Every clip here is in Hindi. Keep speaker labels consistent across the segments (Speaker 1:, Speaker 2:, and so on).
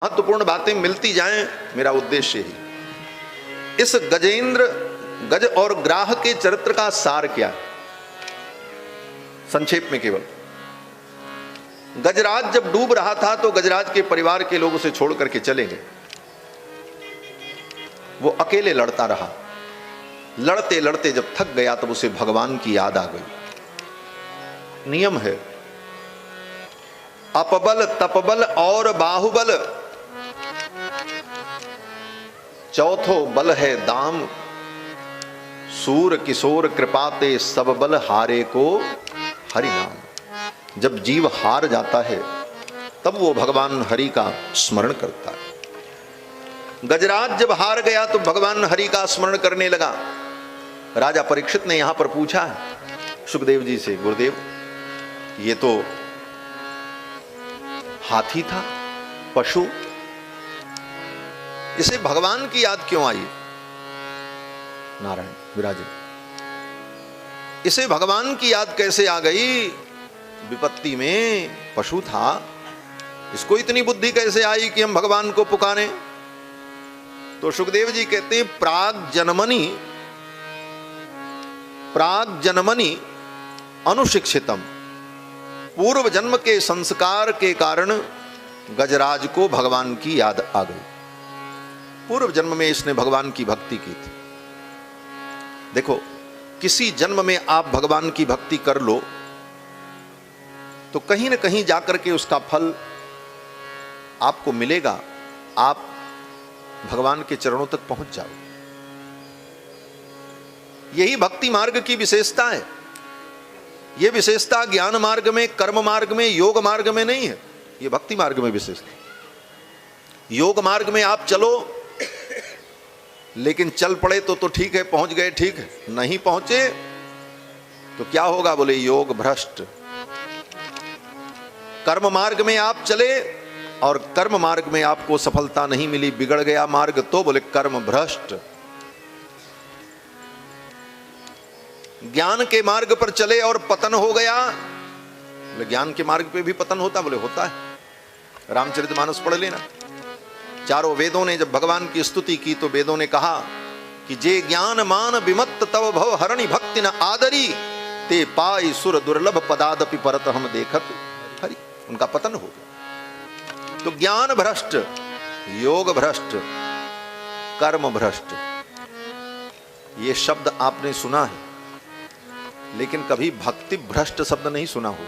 Speaker 1: महत्वपूर्ण बातें मिलती जाएं, मेरा उद्देश्य ही। इस गजेंद्र, गज और ग्राह के चरित्र का सार क्या है? संक्षेप में केवल, गजराज जब डूब रहा था तो गजराज के परिवार के लोग उसे छोड़ करके चले गए। वो अकेले लड़ता रहा। लड़ते लड़ते जब थक गया तब उसे भगवान की याद आ गई। नियम है, अपबल तपबल और बाहुबल, चौथो बल है दाम। सूर किशोर कृपाते सब बल हारे को हरि नाम। जब जीव हार जाता है तब वो भगवान हरि का स्मरण करता है। गजराज जब हार गया तो भगवान हरि का स्मरण करने लगा। राजा परीक्षित ने यहां पर पूछा है सुखदेव जी से, गुरुदेव ये तो हाथी था, पशु, इसे भगवान की याद क्यों आई? नारायण विराजे, इसे भगवान की याद कैसे आ गई? विपत्ति में पशु था, इसको इतनी बुद्धि कैसे आई कि हम भगवान को पुकारें? तो सुखदेव जी कहते हैं, प्राग जन्मनि अनुशिक्षितम, पूर्व जन्म के संस्कार के कारण गजराज को भगवान की याद आ गई। पूर्व जन्म में इसने भगवान की भक्ति की थी। देखो, किसी जन्म में आप भगवान की भक्ति कर लो तो कहीं न कहीं जाकर के उसका फल आपको मिलेगा। आप भगवान के चरणों तक पहुंच जाओ। यही भक्ति मार्ग की विशेषता है। यह विशेषता ज्ञान मार्ग में, कर्म मार्ग में, योग मार्ग में नहीं है। यह भक्ति मार्ग में विशेषता। योग मार्ग में आप चलो, लेकिन चल पड़े तो ठीक है, पहुंच गए ठीक है, नहीं पहुंचे तो क्या होगा? बोले योग भ्रष्ट। कर्म मार्ग में आप चले और कर्म मार्ग में आपको सफलता नहीं मिली, बिगड़ गया मार्ग, तो बोले कर्म भ्रष्ट। ज्ञान के मार्ग पर चले और पतन हो गया, बोले ज्ञान के मार्ग पे भी पतन होता? बोले होता है। रामचरितमानस पढ़ लेना। चारों वेदों ने जब भगवान की स्तुति की तो वेदों ने कहा कि जे ज्ञान मान विमत्त तव भव हरणि भक्ति न आदरी, ते पाई सुर दुर्लभ पदादपि परत हम देखत हरि। उनका पतन हो गया। तो ज्ञान भ्रष्ट, योग भ्रष्ट, कर्म भ्रष्ट, ये शब्द आपने सुना है, लेकिन कभी भक्ति भ्रष्ट शब्द नहीं सुना हो।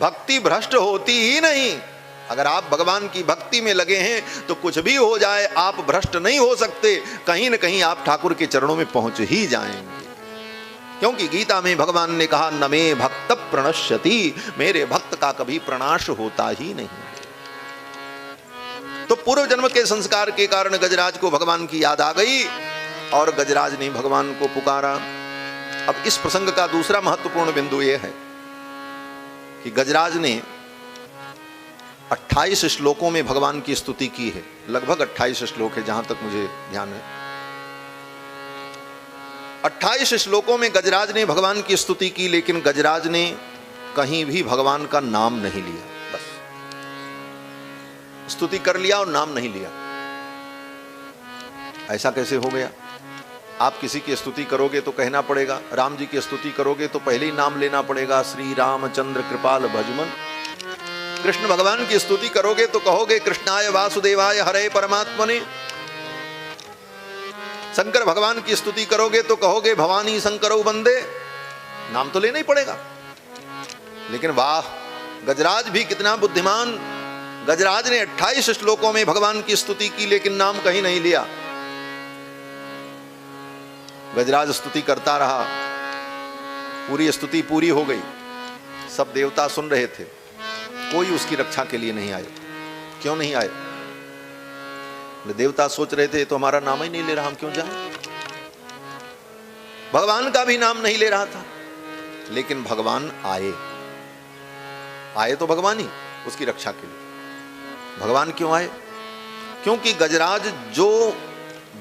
Speaker 1: भक्ति भ्रष्ट होती ही नहीं। अगर आप भगवान की भक्ति में लगे हैं तो कुछ भी हो जाए आप भ्रष्ट नहीं हो सकते। कहीं न कहीं आप ठाकुर के चरणों में पहुंच ही जाएंगे। क्योंकि गीता में भगवान ने कहा, न मे भक्त प्रणश्यति, मेरे भक्त का कभी प्रणाश होता ही नहीं। तो पूर्व जन्म के संस्कार के कारण गजराज को भगवान की याद आ गई और गजराज ने भगवान को पुकारा। अब इस प्रसंग का दूसरा महत्वपूर्ण बिंदु यह है कि गजराज ने 28 श्लोकों में भगवान की स्तुति की है। लगभग 28 श्लोक है जहां तक मुझे ध्यान है। 28 श्लोकों में गजराज ने भगवान की स्तुति की, लेकिन गजराज ने कहीं भी भगवान का नाम नहीं लिया। बस स्तुति कर लिया और नाम नहीं लिया। ऐसा कैसे हो गया? आप किसी की स्तुति करोगे तो कहना पड़ेगा, राम जी की स्तुति करोगे तो पहले ही नाम लेना पड़ेगा, श्री रामचंद्र कृपाल भजमन। कृष्ण भगवान की स्तुति करोगे तो कहोगे कृष्णाय वासुदेवाय हरे परमात्मने। शंकर भगवान की स्तुति करोगे तो कहोगे भवानी शंकरौ वंदे। नाम तो लेना ही पड़ेगा। लेकिन वाह, गजराज भी कितना बुद्धिमान। गजराज ने 28 श्लोकों में भगवान की स्तुति की, लेकिन नाम कहीं नहीं लिया। गजराज स्तुति करता रहा। पूरी स्तुति पूरी हो गई। सब देवता सुन रहे थे, कोई उसकी रक्षा के लिए नहीं आए। क्यों नहीं आए? देवता सोच रहे थे तो हमारा नाम ही नहीं ले रहा, हम क्यों जाएं? भगवान का भी नाम नहीं ले रहा था, लेकिन भगवान आए। आए तो भगवान ही उसकी रक्षा के लिए। भगवान क्यों आए? क्योंकि गजराज जो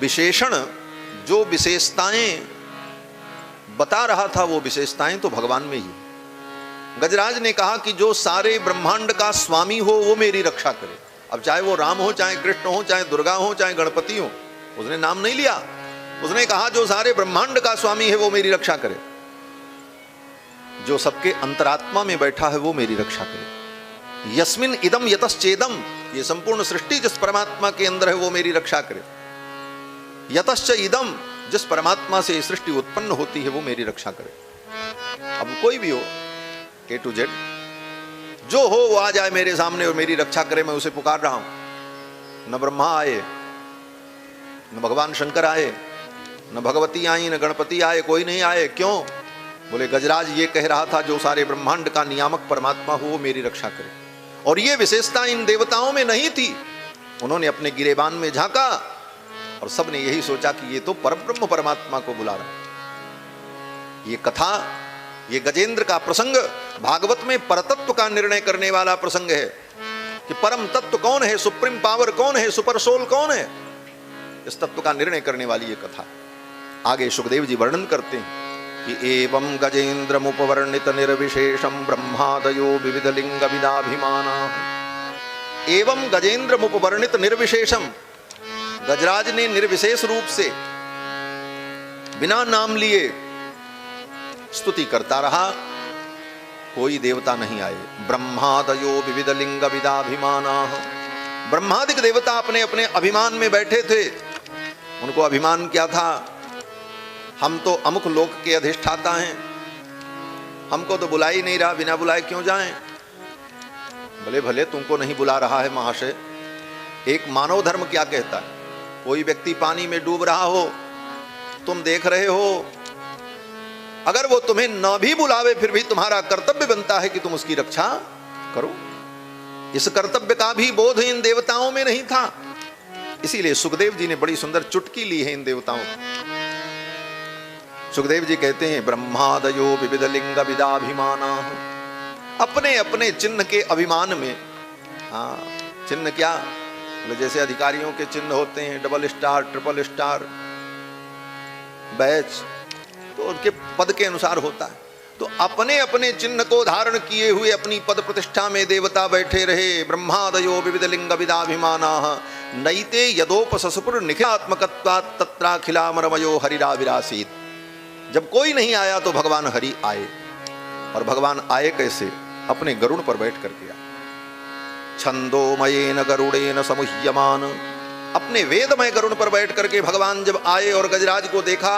Speaker 1: विशेषण, जो विशेषताएं बता रहा था, वो विशेषताएं तो भगवान में ही। गजराज ने कहा कि जो सारे ब्रह्मांड का स्वामी हो वो मेरी रक्षा करे। अब चाहे वो राम हो, चाहे कृष्ण हो, चाहे दुर्गा हो, चाहे गणपति हो, उसने नाम नहीं लिया। उसने कहा जो सारे ब्रह्मांड का स्वामी है वो मेरी रक्षा करे, जो सबके अंतरात्मा में बैठा है वो मेरी रक्षा करे। यस्मिन इदम यतश्चेदम, ये संपूर्ण सृष्टि जिस परमात्मा के अंदर है वो मेरी रक्षा करे। यतश्च इदम, जिस परमात्मा से सृष्टि उत्पन्न होती है वो मेरी रक्षा करे। अब कोई भी हो, A to Z, जो हो वो आ जाए मेरे सामने और मेरी रक्षा करे, मैं उसे पुकार रहा हूं। न ब्रह्मा आए, न भगवान शंकर आए, न भगवती आई, न गणपति आए, कोई नहीं आए। क्यों? बोले गजराज ये कह रहा था जो सारे ब्रह्मांड का नियामक परमात्मा हो वो मेरी रक्षा करे। और ये विशेषता इन देवताओं में नहीं थी। उन्होंने अपने गिरेबान में झांका और सबने यही सोचा कि ये तो परब्रह्म परमात्मा को बुला रहा। ये कथा, ये गजेंद्र का प्रसंग भागवत में परतत्व का निर्णय करने वाला प्रसंग है कि परम तत्व कौन है, सुप्रीम पावर कौन है, सुपर सोल कौन है, इस तत्व का निर्णय करने वाली ये कथा। आगे सुखदेव जी वर्णन करते हैं कि एवं गजेन्द्रमुपवर्णित निर्विशेषम ब्रह्मादयो विविध लिंग विदाभिमाना। एवं गजेन्द्रमुपवर्णित निर्विशेषम, गजराज ने निर्विशेष रूप से बिना नाम लिए स्तुति करता रहा। कोई देवता नहीं आए। ब्रह्मादयो विविध लिंग विदाभिमाना, ब्रह्मादिक देवता अपने अपने अभिमान में बैठे थे। उनको अभिमान क्या था? हम तो अमुक लोक के अधिष्ठाता हैं, हमको तो बुला ही नहीं रहा, बिना बुलाए क्यों जाएं? भले भले तुमको नहीं बुला रहा है महाशय। एक मानव धर्म क्या कहता है? कोई व्यक्ति पानी में डूब रहा हो, तुम देख रहे हो, अगर वो तुम्हें न भी बुलावे फिर भी तुम्हारा कर्तव्य बनता है कि तुम उसकी रक्षा करो। इस कर्तव्य का भी बोध इन देवताओं में नहीं था। इसीलिए सुखदेव जी ने बड़ी सुंदर चुटकी ली है इन देवताओं की। सुखदेव जी कहते हैं ब्रह्मादयो विविध लिंग विदाभिमाना, अपने अपने चिन्ह के अभिमान में। हाँ, चिन्ह क्या? जैसे अधिकारियों के चिन्ह होते हैं, double star, triple star, batch, तो उनके पद के अनुसार होता है। तो अपने अपने चिन्ह को धारण किए हुए अपनी पद प्रतिष्ठा में देवता बैठे रहे। ब्रह्मादयो विविध लिंग विदाभिमाना नैते यदोपससुपुर निखिलात्मकत्वात् तत्राखिलामरमयो हरिराविरासीत्। जब कोई नहीं आया तो भगवान हरि आए। और भगवान आए कैसे? अपने गरुड़ पर बैठ करके आए। छंदोमयेन गरुड़ेन समुह्यमान, अपने वेदमय गरुड़ पर बैठ करके भगवान जब आए और गजराज को देखा,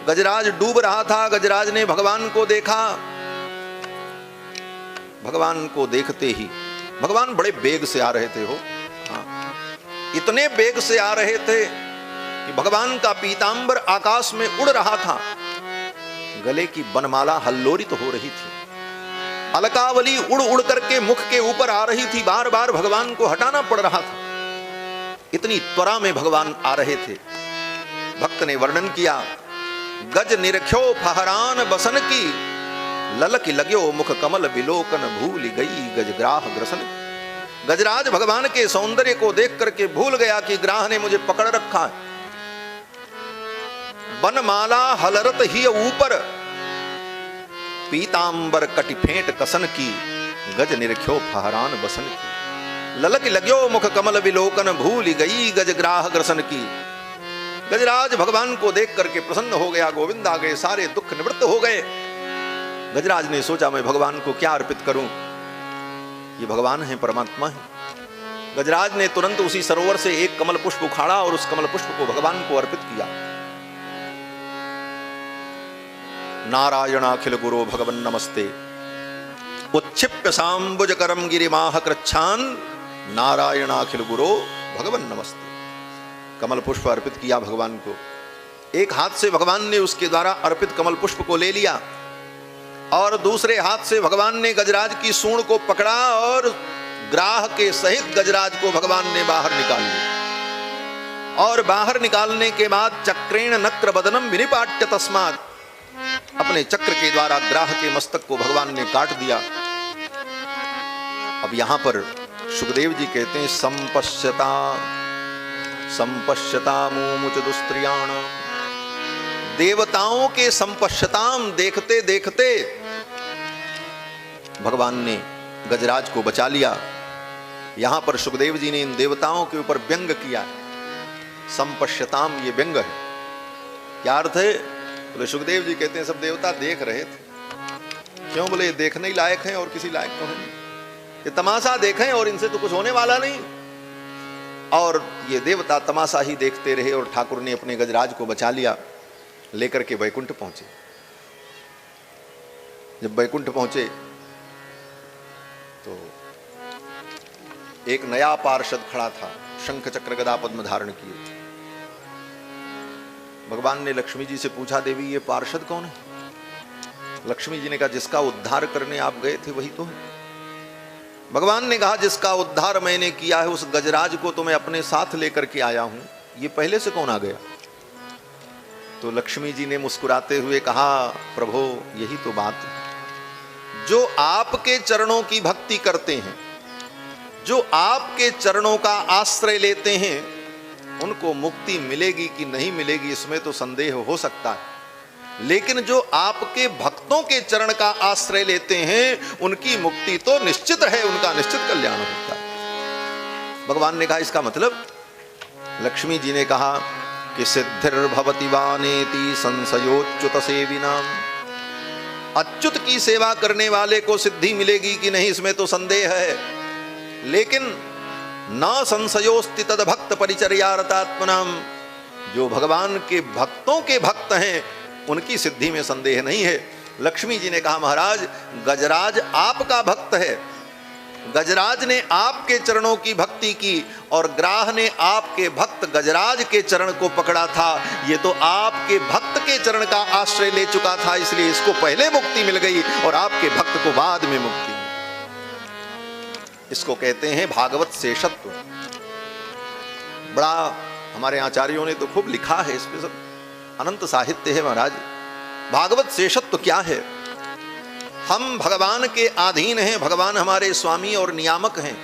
Speaker 1: गजराज डूब रहा था, गजराज ने भगवान को देखा। भगवान को देखते ही भगवान बड़े बेग से आ रहे थे हो। हाँ, इतने बेग से आ रहे थे कि भगवान का पीतांबर आकाश में उड़ रहा था। गले की बनमाला हल्लोरित हो रही थी। अलकावली उड़ उड़ करके मुख के ऊपर आ रही थी। बार बार भगवान को हटाना पड़ रहा था, इतनी त्वरा में भगवान आ रहे थे। भक्त ने वर्णन किया, गज निरख्यो फहरान बसन की, ललक लग्यो मुख कमल विलोकन भूल गई गज ग्राह ग्रसन। गजराज भगवान के सौंदर्य को देख करके भूल गया कि ग्राह ने मुझे पकड़ रखा है। बनमाला हलरत ही ऊपर, पीतांबर कटि फेंट कसन की, गज निरख्यो फहरान बसन की, ललक लग्यो मुख कमल विलोकन भूल गई गज ग्राह ग्रसन की। गजराज भगवान को देख करके प्रसन्न हो गया। गोविंद आ गए, सारे दुख निवृत्त हो गए। गजराज ने सोचा मैं भगवान को क्या अर्पित करूं, ये भगवान है, परमात्मा है। गजराज ने तुरंत उसी सरोवर से एक कमल पुष्प उखाड़ा और उस कमल पुष्प को भगवान को अर्पित किया। नारायणाखिल गुरो भगवन नमस्ते, उच्छिप्य सांबुज करम गिरिमाह कृच्छान, नारायणाखिल गुरो भगवन नमस्ते। कमल पुष्प अर्पित किया भगवान को। एक हाथ से भगवान ने उसके द्वारा अर्पित कमल पुष्प को ले लिया और दूसरे हाथ से भगवान ने गजराज की सूंड को पकड़ा और ग्राह के सहित गजराज को भगवान ने बाहर निकाल लिया। और बाहर निकालने के बाद चक्रेण नक्र बदनम विनिपाट्य तस्मात्, अपने चक्र के द्वारा ग्राह के मस्तक को भगवान ने काट दिया। अब यहां पर सुखदेव जी कहते हैं संपश्यता संपश्यतामुच दुस्त्रियाण, देवताओं के संपश्यताम देखते देखते भगवान ने गजराज को बचा लिया। यहां पर सुखदेव जी ने इन देवताओं के ऊपर व्यंग किया। संपश्यताम, ये व्यंग है। क्या अर्थ है? बोले सुखदेव जी कहते हैं सब देवता देख रहे थे। क्यों? बोले देखने ही लायक हैं और किसी लायक तो है नहीं, ये तमाशा देखें और इनसे तो कुछ होने वाला नहीं। और ये देवता तमाशा ही देखते रहे और ठाकुर ने अपने गजराज को बचा लिया, लेकर के वैकुंठ पहुंचे। जब वैकुंठ पहुंचे तो एक नया पार्षद खड़ा था, शंख चक्र गदा पद्म धारण किए। भगवान ने लक्ष्मी जी से पूछा, देवी ये पार्षद कौन है? लक्ष्मी जी ने कहा, जिसका उद्धार करने आप गए थे वही तो है। भगवान ने कहा, जिसका उद्धार मैंने किया है उस गजराज को तो मैं अपने साथ लेकर के आया हूं, ये पहले से कौन आ गया? तो लक्ष्मी जी ने मुस्कुराते हुए कहा, प्रभु यही तो बात है। जो आपके चरणों की भक्ति करते हैं, जो आपके चरणों का आश्रय लेते हैं, उनको मुक्ति मिलेगी कि नहीं मिलेगी इसमें तो संदेह हो सकता है, लेकिन जो आपके भक्तों के चरण का आश्रय लेते हैं उनकी मुक्ति तो निश्चित है, उनका निश्चित कल्याण होता है। भगवान ने कहा, इसका मतलब? लक्ष्मी जी ने कहा कि सिद्धिर्भवति वानेति संशयोच्युत सेविनाम, अच्युत की सेवा करने वाले को सिद्धि मिलेगी कि नहीं इसमें तो संदेह है, लेकिन न संशयोस्ति तद भक्त परिचर्यारतात्मनाम, जो भगवान के भक्तों के भक्त हैं उनकी सिद्धि में संदेह नहीं है। लक्ष्मी जी ने कहा, महाराज गजराज आपका भक्त है, गजराज ने आपके चरणों की भक्ति की और ग्राह ने आपके भक्त गजराज के चरण को पकड़ा था, ये तो आपके भक्त के चरण का आश्रय ले चुका था, इसलिए इसको पहले मुक्ति मिल गई और आपके भक्त को बाद में मुक्ति मिली। इसको कहते हैं भागवत शेषत्व। बड़ा हमारे आचार्यों ने तो खूब लिखा है इस पे, सब अनंत साहित्य है महाराज। भागवत शेषत्व क्या है? हम भगवान के अधीन हैं, भगवान हमारे स्वामी और नियामक हैं।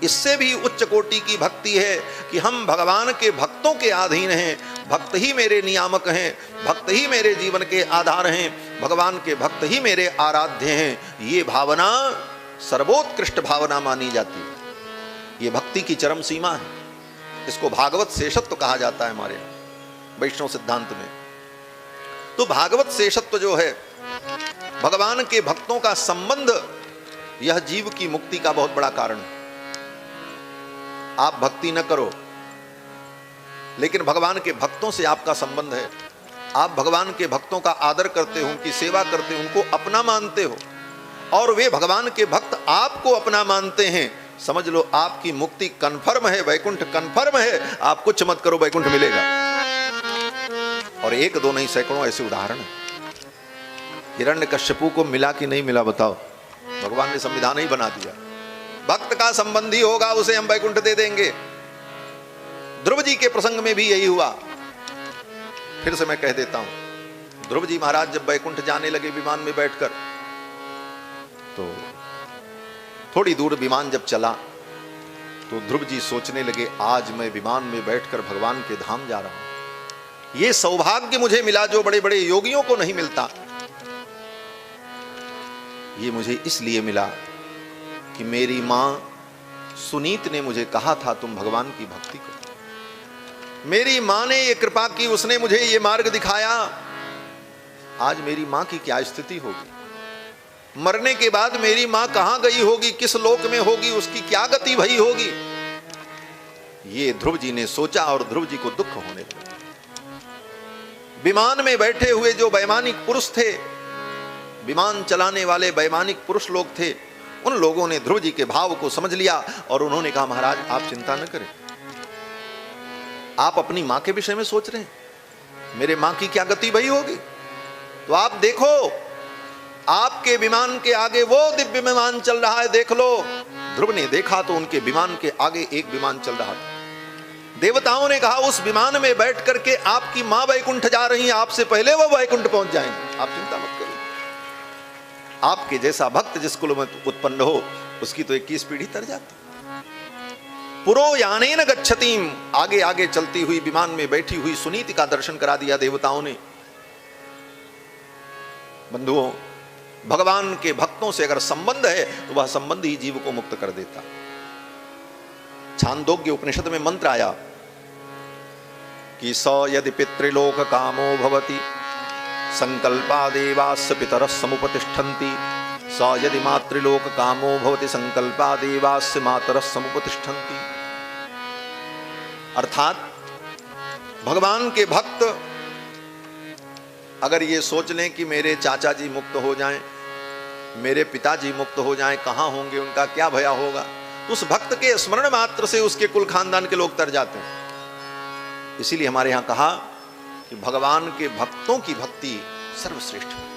Speaker 1: इससे भी उच्च कोटि की भक्ति है कि हम भगवान के भक्तों के अधीन हैं, भक्त ही मेरे नियामक हैं, भक्त ही मेरे जीवन के आधार हैं, भगवान के भक्त ही मेरे आराध्य हैं। ये भावना सर्वोत्कृष्ट भावना मानी जाती है, ये भक्ति की चरम सीमा है। इसको भागवत शेषत्व कहा जाता है हमारे वैष्णव सिद्धांत में। तो भागवत शेषत्व जो है, भगवान के भक्तों का संबंध, यह जीव की मुक्ति का बहुत बड़ा कारण है। आप भक्ति न करो, लेकिन भगवान के भक्तों से आपका संबंध है, आप भगवान के भक्तों का आदर करते हो, उनकी सेवा करते हो, उनको अपना मानते हो और वे भगवान के भक्त आपको अपना मानते हैं, समझ लो आपकी मुक्ति कन्फर्म है, वैकुंठ कन्फर्म है। आप कुछ मत करो, वैकुंठ मिलेगा। और एक दो नहीं, सैकड़ों ऐसे उदाहरण हैं। हिरण्यकश्यपु को मिला कि नहीं मिला बताओ? भगवान ने संविधान ही बना दिया, भक्त का संबंधी होगा उसे हम वैकुंठ दे देंगे। ध्रुव जी के प्रसंग में भी यही हुआ। फिर से मैं कह देता हूं, ध्रुव जी महाराज जब वैकुंठ जाने लगे विमान में बैठकर, तो थोड़ी दूर विमान जब चला तो ध्रुव जी सोचने लगे, आज मैं विमान में बैठकर भगवान के धाम जा रहा हूं। ये सौभाग्य मुझे मिला जो बड़े बड़े योगियों को नहीं मिलता। ये मुझे इसलिए मिला कि मेरी मां सुनीत ने मुझे कहा था तुम भगवान की भक्ति करो। मेरी मां ने ये कृपा की, उसने मुझे ये मार्ग दिखाया। आज मेरी मां की क्या स्थिति होगी, मरने के बाद मेरी मां कहां गई होगी, किस लोक में होगी, उसकी क्या गति भई होगी। ये ध्रुव जी ने सोचा और ध्रुव जी को दुख होने लगा। विमान में बैठे हुए जो वैमानिक पुरुष थे, विमान चलाने वाले वैमानिक पुरुष लोग थे, उन लोगों ने ध्रुव जी के भाव को समझ लिया और उन्होंने कहा, महाराज आप चिंता न करें, आप अपनी मां के विषय में सोच रहे हैं, मेरे मां की क्या गति भई होगी। तो आप देखो, आपके विमान के आगे वो दिव्य विमान चल रहा है, देख लो। ध्रुव ने देखा तो उनके विमान के आगे एक विमान चल रहा था। देवताओं ने कहा, उस विमान में बैठ करके आपकी मां वैकुंठ जा रही है, आपसे पहले वो वैकुंठ पहुंच जाएंगे, आप चिंता मत करिए। आपके जैसा भक्त जिस कुल में उत्पन्न हो, उसकी तो 21 पीढ़ी तर जाती। पुरो यानेन गच्छतीम, आगे आगे चलती हुई विमान में बैठी हुई सुनीति का दर्शन करा दिया देवताओं ने। बंधुओं, भगवान के भक्तों से अगर संबंध है तो वह संबंध ही जीव को मुक्त कर देता। छांदोग्य उपनिषद में मंत्र आया कि स यदि पितृलोक कामो भवति संकल्पादेवास्य पितरः समुपतिष्ठन्ति, स यदि मातृलोक कामो भवति संकल्पादेवास्य मातरः समुपतिष्ठन्ति। अर्थात भगवान के भक्त अगर ये सोच लें कि मेरे चाचा जी मुक्त हो जाएं, मेरे पिताजी मुक्त हो जाएं, कहाँ होंगे, उनका क्या भया होगा, तो उस भक्त के स्मरण मात्र से उसके कुल खानदान के लोग तर जाते हैं। इसीलिए हमारे यहाँ कहा कि भगवान के भक्तों की भक्ति सर्वश्रेष्ठ है।